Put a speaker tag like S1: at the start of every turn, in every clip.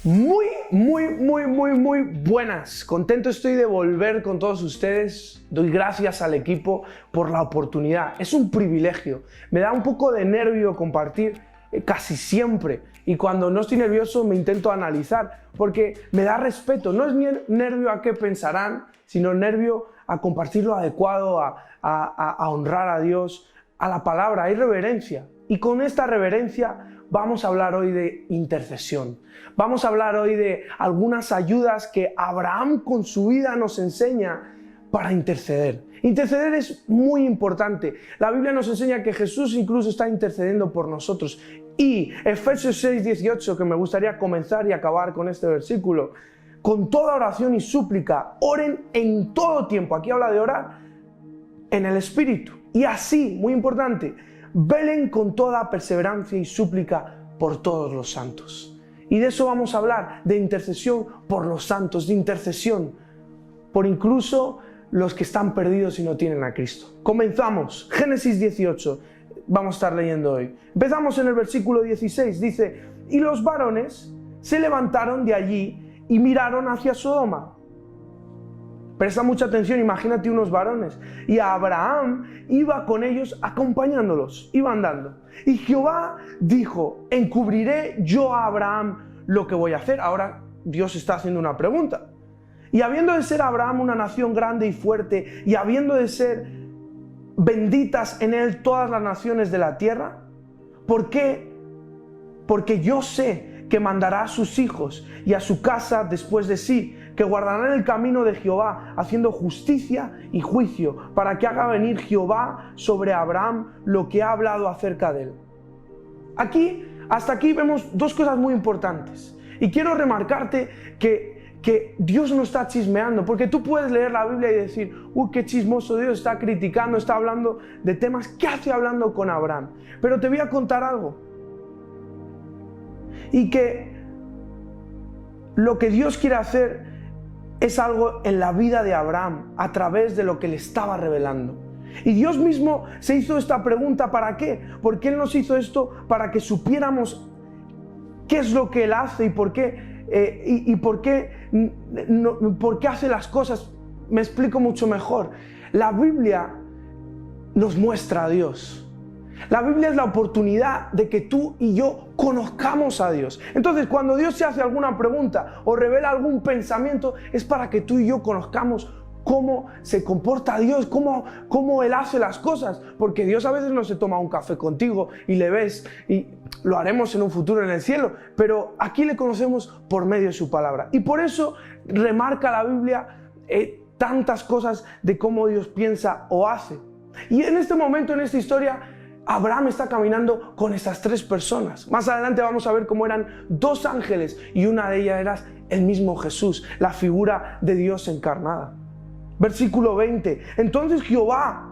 S1: Muy buenas. Contento estoy de volver con todos ustedes. Doy gracias al equipo por la oportunidad. Es un privilegio. Me da un poco de nervio compartir casi siempre. Y cuando no estoy nervioso me intento analizar porque me da respeto. No es nervio a qué pensarán, sino nervio a compartir lo adecuado, a honrar a Dios, a la palabra. Hay reverencia. Y con esta reverencia vamos a hablar hoy de intercesión. Vamos a hablar hoy de algunas ayudas que Abraham con su vida nos enseña para interceder. Interceder es muy importante. La Biblia nos enseña que Jesús incluso está intercediendo por nosotros. Y Efesios 6:18, que me gustaría comenzar y acabar con este versículo, con toda oración y súplica, oren en todo tiempo. Aquí habla de orar en el Espíritu. Y así, muy importante, velen con toda perseverancia y súplica por todos los santos. Y de eso vamos a hablar, de intercesión por los santos, de intercesión por incluso los que están perdidos y no tienen a Cristo. Comenzamos. Génesis 18, vamos a estar leyendo hoy. Empezamos en el versículo 16, dice: y los varones se levantaron de allí y miraron hacia Sodoma. Presta mucha atención, imagínate unos varones. Y Abraham iba con ellos acompañándolos, iba andando. Y Jehová dijo: encubriré yo a Abraham lo que voy a hacer. Ahora Dios está haciendo una pregunta. Y habiendo de ser Abraham una nación grande y fuerte, y habiendo de ser benditas en él todas las naciones de la tierra, ¿por qué? Porque yo sé que mandará a sus hijos y a su casa después de sí, que guardarán el camino de Jehová, haciendo justicia y juicio, para que haga venir Jehová sobre Abraham lo que ha hablado acerca de él. Hasta aquí vemos dos cosas muy importantes. Y quiero remarcarte que Dios no está chismeando, porque tú puedes leer la Biblia y decir: uy, qué chismoso, Dios está criticando, está hablando de temas. ¿Qué hace hablando con Abraham? Pero te voy a contar algo. Y que lo que Dios quiere hacer es algo en la vida de Abraham a través de lo que le estaba revelando. Y Dios mismo se hizo esta pregunta: ¿para qué? Porque Él nos hizo esto para que supiéramos qué es lo que Él hace y por qué, por qué hace las cosas. Me explico mucho mejor. La Biblia nos muestra a Dios. La Biblia es la oportunidad de que tú y yo conozcamos a Dios. Entonces, cuando Dios se hace alguna pregunta o revela algún pensamiento, es para que tú y yo conozcamos cómo se comporta Dios, cómo Él hace las cosas. Porque Dios a veces no se toma un café contigo y le ves, y lo haremos en un futuro en el cielo, pero aquí le conocemos por medio de su palabra. Y por eso remarca la Biblia tantas cosas de cómo Dios piensa o hace. Y en este momento, en esta historia, Abraham está caminando con estas tres personas. Más adelante vamos a ver cómo eran dos ángeles y una de ellas era el mismo Jesús, la figura de Dios encarnada. Versículo 20. Entonces Jehová,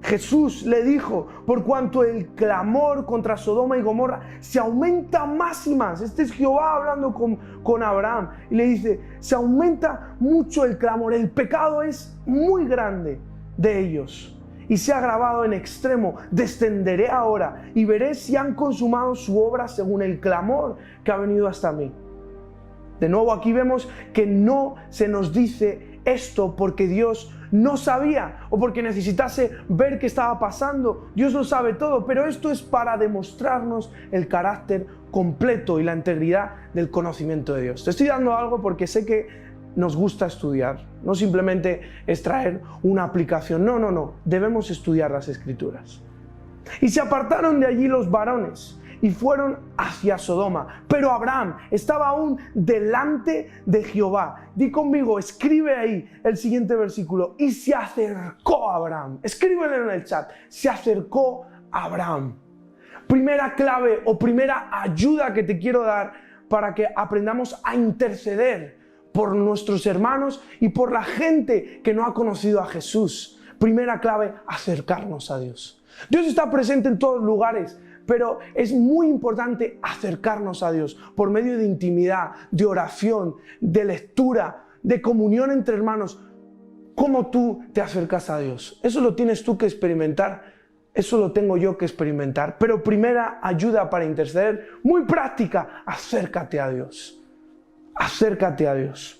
S1: Jesús, le dijo: por cuanto el clamor contra Sodoma y Gomorra se aumenta más y más. Este es Jehová hablando con Abraham. Y le dice: se aumenta mucho el clamor. El pecado es muy grande de ellos y se ha agravado en extremo. Descenderé ahora y veré si han consumado su obra según el clamor que ha venido hasta mí. De nuevo, aquí vemos que no se nos dice esto porque Dios no sabía o porque necesitase ver qué estaba pasando. Dios lo sabe todo, pero esto es para demostrarnos el carácter completo y la integridad del conocimiento de Dios. Te estoy dando algo porque sé que nos gusta estudiar, no simplemente extraer una aplicación. No, debemos estudiar las Escrituras. Y se apartaron de allí los varones y fueron hacia Sodoma, pero Abraham estaba aún delante de Jehová. Di conmigo, escribe ahí el siguiente versículo: y se acercó a Abraham. Escríbelo en el chat: se acercó a Abraham. Primera clave o primera ayuda que te quiero dar para que aprendamos a interceder por nuestros hermanos y por la gente que no ha conocido a Jesús. Primera clave: acercarnos a Dios. Dios está presente en todos lugares, pero es muy importante acercarnos a Dios por medio de intimidad, de oración, de lectura, de comunión entre hermanos. ¿Cómo tú te acercas a Dios? Eso lo tienes tú que experimentar. Eso lo tengo yo que experimentar. Pero primera ayuda para interceder, muy práctica: acércate a Dios. acércate a Dios.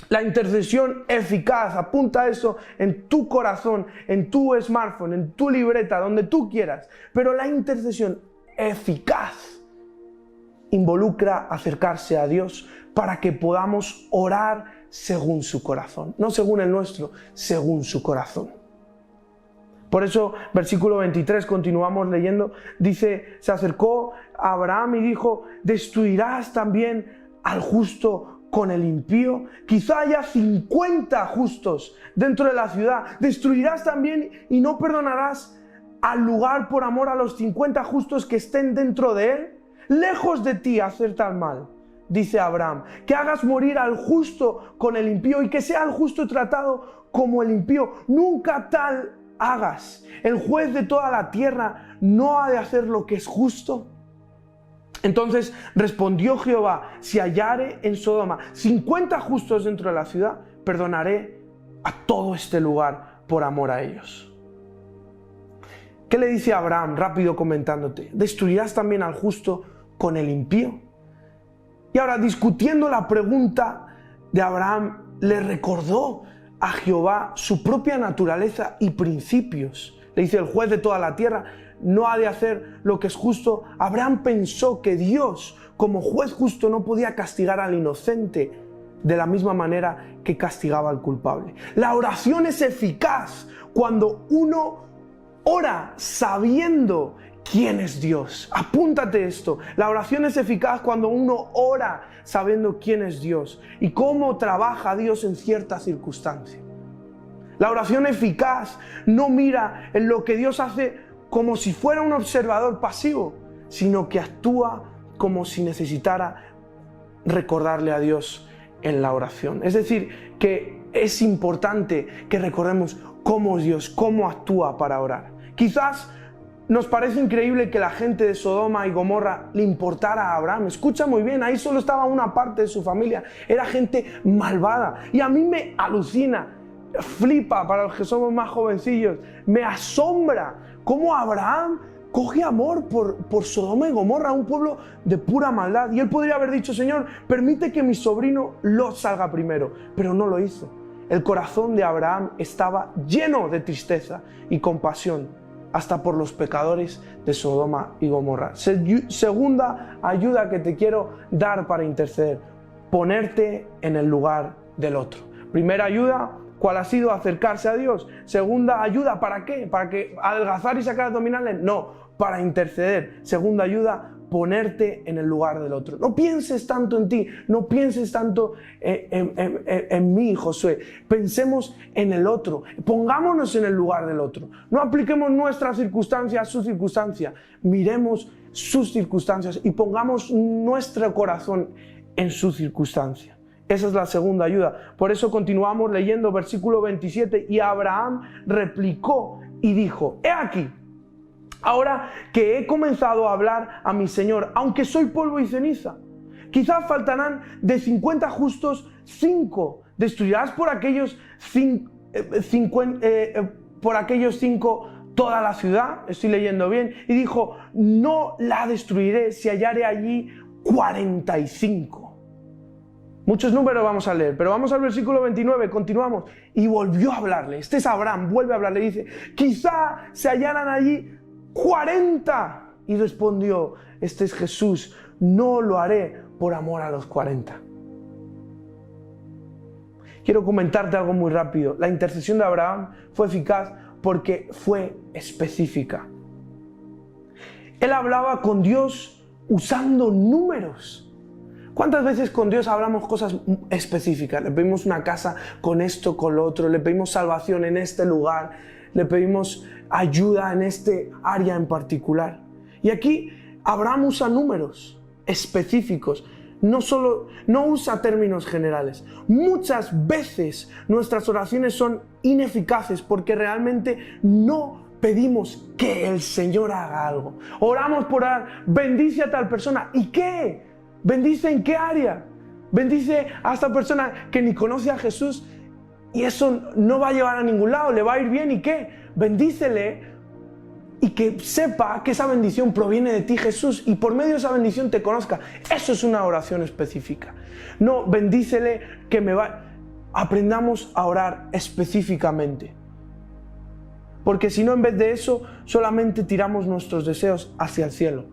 S1: La intercesión eficaz, apunta eso en tu corazón, en tu smartphone, en tu libreta, donde tú quieras. Pero la intercesión eficaz involucra acercarse a Dios para que podamos orar según su corazón. No según el nuestro, según su corazón. Por eso, versículo 23, continuamos leyendo, dice, se acercó a Abraham y dijo, ¿destruirás también al justo con el impío? Quizá haya 50 justos dentro de la ciudad. ¿Destruirás también y no perdonarás al lugar por amor a los 50 justos que estén dentro de él? Lejos de ti hacer tal mal, dice Abraham, que hagas morir al justo con el impío y que sea el justo tratado como el impío. Nunca tal hagas. El juez de toda la tierra no ha de hacer lo que es justo. Entonces respondió Jehová, si hallare en Sodoma 50 justos dentro de la ciudad, perdonaré a todo este lugar por amor a ellos. ¿Qué le dice Abraham? Rápido comentándote, ¿destruirás también al justo con el impío? Y ahora, discutiendo la pregunta de Abraham, le recordó a Jehová su propia naturaleza y principios. Le dice, el juez de toda la tierra no ha de hacer lo que es justo. Abraham pensó que Dios, como juez justo, no podía castigar al inocente de la misma manera que castigaba al culpable. La oración es eficaz cuando uno ora sabiendo quién es Dios. Apúntate esto. La oración es eficaz cuando uno ora sabiendo quién es Dios y cómo trabaja Dios en cierta circunstancia. La oración eficaz no mira en lo que Dios hace como si fuera un observador pasivo, sino que actúa como si necesitara recordarle a Dios en la oración. Es decir, que es importante que recordemos cómo es Dios, cómo actúa para orar. Quizás nos parece increíble que la gente de Sodoma y Gomorra le importara a Abraham. Escucha muy bien, ahí solo estaba una parte de su familia. Era gente malvada. Y a mí me alucina, flipa para los que somos más jovencillos, me asombra cómo Abraham coge amor por Sodoma y Gomorra, un pueblo de pura maldad. Y él podría haber dicho, Señor, permite que mi sobrino Lot salga primero. Pero no lo hizo. El corazón de Abraham estaba lleno de tristeza y compasión, hasta por los pecadores de Sodoma y Gomorra. Segunda ayuda que te quiero dar para interceder: ponerte en el lugar del otro. Primera ayuda, ¿cuál ha sido? Acercarse a Dios. Segunda ayuda, ¿para qué? ¿Para que adelgazar y sacar abdominales? No, para interceder. Segunda ayuda, ponerte en el lugar del otro. No pienses tanto en ti, no pienses tanto en mí, Josué. Pensemos en el otro, pongámonos en el lugar del otro. No apliquemos nuestras circunstancias a su circunstancia, miremos sus circunstancias y pongamos nuestro corazón en su circunstancia. Esa es la segunda ayuda. Por eso continuamos leyendo versículo 27. Y Abraham replicó y dijo, he aquí, ahora que he comenzado a hablar a mi Señor, aunque soy polvo y ceniza, quizás faltarán de 50 justos 5. ¿Destruirás por aquellos 5 toda la ciudad? Estoy leyendo bien. Y dijo, no la destruiré si hallare allí 45. Muchos números vamos a leer, pero vamos al versículo 29, continuamos. Y volvió a hablarle, este es Abraham, vuelve a hablarle, dice, quizá se hallaran allí 40. Y respondió, este es Jesús, no lo haré por amor a los 40. Quiero comentarte algo muy rápido. La intercesión de Abraham fue eficaz porque fue específica. Él hablaba con Dios usando números. ¿Cuántas veces con Dios hablamos cosas específicas? Le pedimos una casa con esto, con lo otro, le pedimos salvación en este lugar, le pedimos ayuda en este área en particular. Y aquí Abraham usa números específicos, no usa términos generales. Muchas veces nuestras oraciones son ineficaces porque realmente no pedimos que el Señor haga algo. Oramos por orar, bendice a tal persona. ¿Y qué? ¿Bendice en qué área? Bendice a esta persona que ni conoce a Jesús y eso no va a llevar a ningún lado, le va a ir bien. ¿Y qué? Bendícele. ¿Y que sepa que esa bendición proviene de ti, Jesús, y por medio de esa bendición te conozca. Eso es una oración específica. No, bendícele que me va... Aprendamos a orar específicamente. Porque si no, en vez de eso, solamente tiramos nuestros deseos hacia el cielo.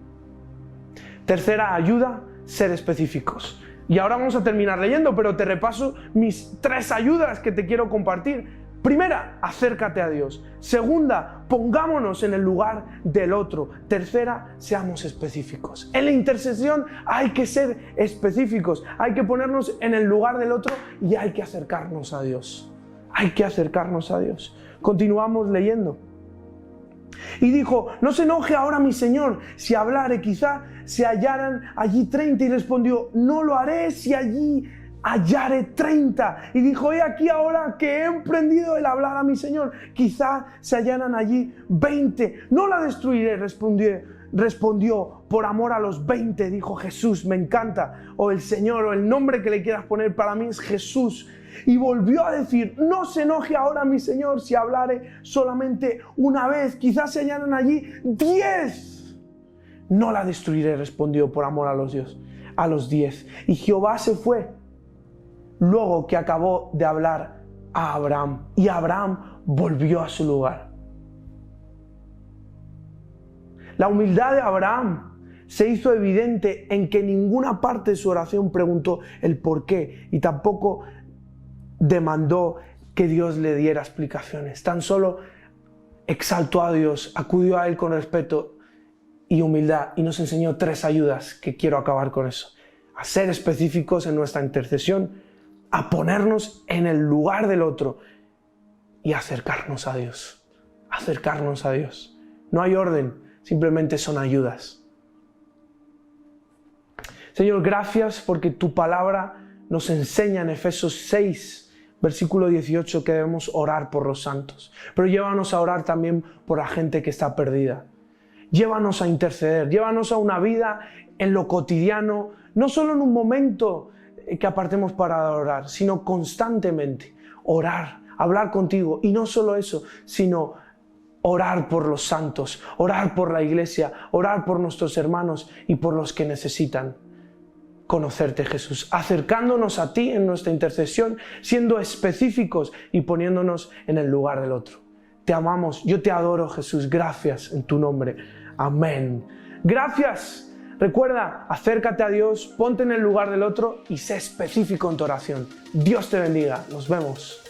S1: Tercera ayuda, ser específicos. Y ahora vamos a terminar leyendo, pero te repaso mis 3 ayudas que te quiero compartir. Primera, acércate a Dios. Segunda, pongámonos en el lugar del otro. Tercera, seamos específicos. En la intercesión hay que ser específicos. Hay que ponernos en el lugar del otro y hay que acercarnos a Dios. Hay que acercarnos a Dios. Continuamos leyendo. Y dijo, no se enoje ahora mi Señor, si hablare quizá se hallaran allí 30. Y respondió, no lo haré si allí hallare 30. Y dijo, he aquí ahora que he emprendido el hablar a mi Señor, quizá se hallaran allí 20. No la destruiré, respondió, por amor a los 20, dijo Jesús. Me encanta, o el Señor, o el nombre que le quieras poner, para mí es Jesús. Y volvió a decir, no se enoje ahora mi Señor si hablare solamente una vez, quizás se hallaran allí 10. No la destruiré, respondió, por amor a los 10. Y Jehová se fue luego que acabó de hablar a Abraham, y Abraham volvió a su lugar. La humildad de Abraham se hizo evidente en que en ninguna parte de su oración preguntó el por qué, y tampoco demandó que Dios le diera explicaciones. Tan solo exaltó a Dios, acudió a Él con respeto y humildad, y nos enseñó 3 ayudas que quiero acabar con eso. A ser específicos en nuestra intercesión, a ponernos en el lugar del otro y acercarnos a Dios. Acercarnos a Dios. No hay orden, simplemente son ayudas. Señor, gracias porque tu palabra nos enseña en Efesios 6, versículo 18, que debemos orar por los santos. Pero llévanos a orar también por la gente que está perdida. Llévanos a interceder, llévanos a una vida en lo cotidiano, no solo en un momento que apartemos para orar, sino constantemente. Orar, hablar contigo, y no solo eso, sino orar por los santos, orar por la iglesia, orar por nuestros hermanos y por los que necesitan conocerte, Jesús, acercándonos a ti en nuestra intercesión, siendo específicos y poniéndonos en el lugar del otro. Te amamos, yo te adoro, Jesús, gracias en tu nombre. Amén. Gracias. Recuerda, acércate a Dios, ponte en el lugar del otro y sé específico en tu oración. Dios te bendiga. Nos vemos.